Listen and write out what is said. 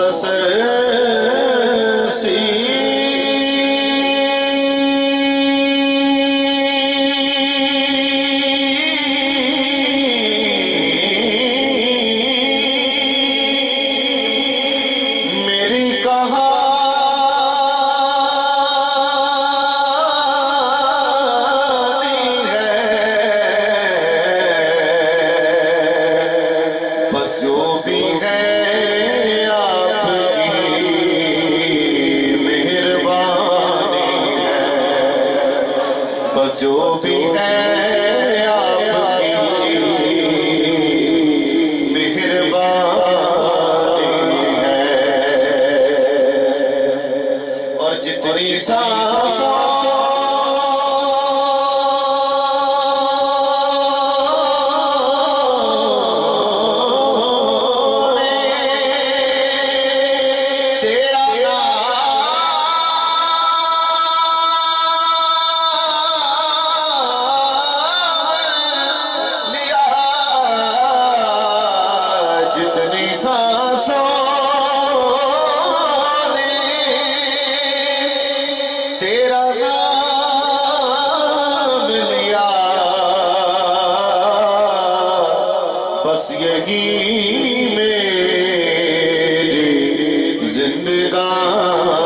مختصر سی میری کہانی ہے، بس جو بھی ہے آپ کی مہربانی ہے، بس جو بھی ہے آپ کی مہربانی ہے، اور جتنی سانسوں نے تیرا نام لیا، جتنی سانسوں نے تیرا نام لیا، بس یہی میری زندگانی